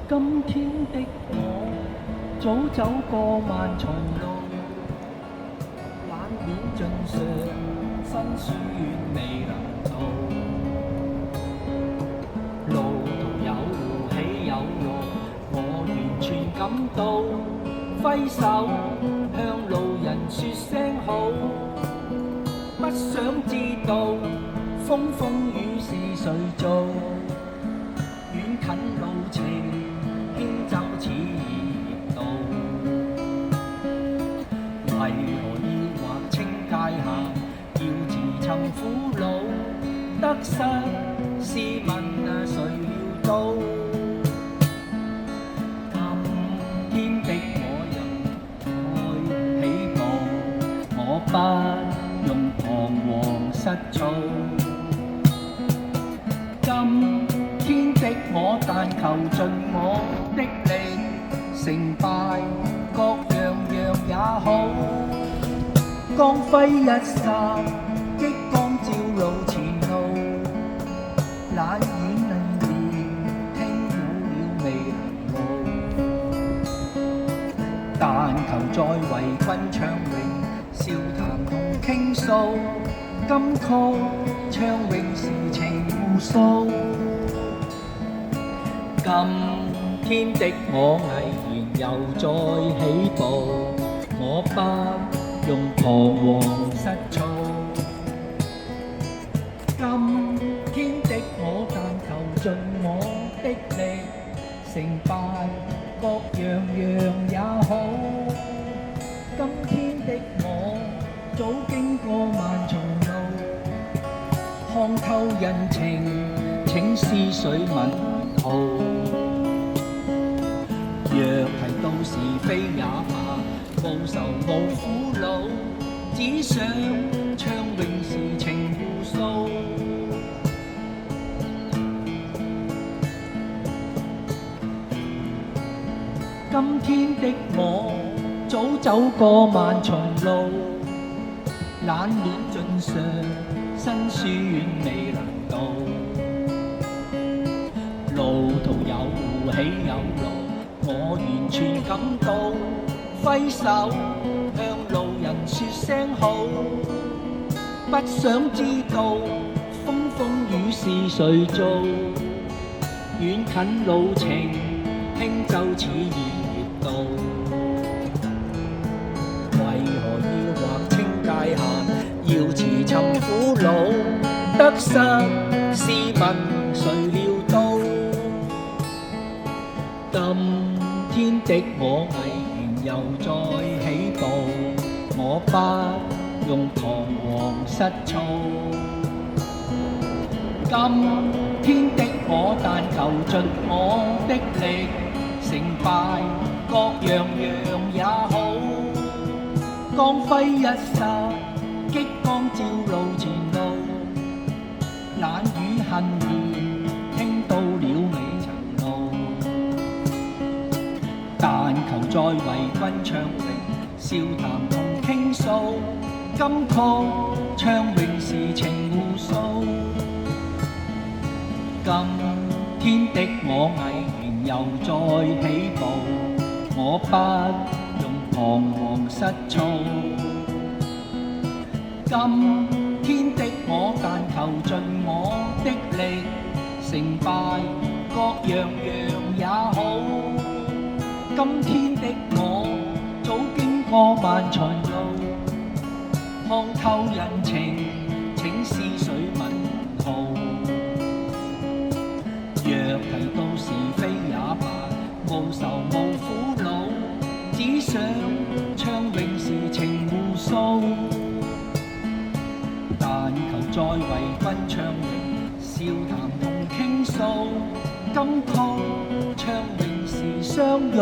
今天的我早走過漫長路，冷面盡上，辛酸未能到。路途有起有落，我完全感到。揮手向路人說聲好，不想知道風風雨是誰做，遠近路程輕舟似熱道。為何要劃清界限，要自尋苦惱？得失試問誰料到？今天的我人愛起步，我不用彷徨失措。今天的我但求盡我的力，成敗各樣樣也好。光輝一剎，激光照路前路，冷眼能見，聽到了未能報。但求再為君暢詠，笑談同傾訴，金曲暢詠時情互訴。今天的我毅然又再起步，我不用彷徨失措。今天的我但求盡我的力，成敗各樣樣也好。今天的我早經過漫長路，看透人情，請思緒問號。若提到是非也罷，無愁無苦惱，只想暢詠時情互訴。今天的我早走過漫長路，冷面盡上，辛酸未能到。路途有起有落，我完全感到。揮手向路人說聲好，不想知道風風雨是誰做，遠近路程輕舟似熱道。為何要劃清界限，要遲尋苦惱？得失試問誰料到？今天的我毅然又再起步，我不用彷徨失措。今天的我但求盡我的力，成敗各樣樣也好。光輝一剎，激光照路前路，冷雨恨意聽到了未曾路。但求再為君暢詠，笑談同傾訴，金曲暢詠時情互訴。今天的我毅然又再起步，我不用彷徨失措。今天的我但求盡我的力，成敗各樣樣也好。今天的我早經過漫長路，看透人情，請思緒問號。若提到是非也罷，無愁無苦惱，只想暢詠時情互訴。但求再為君暢詠，笑談同傾訴，金曲暢詠時相擁。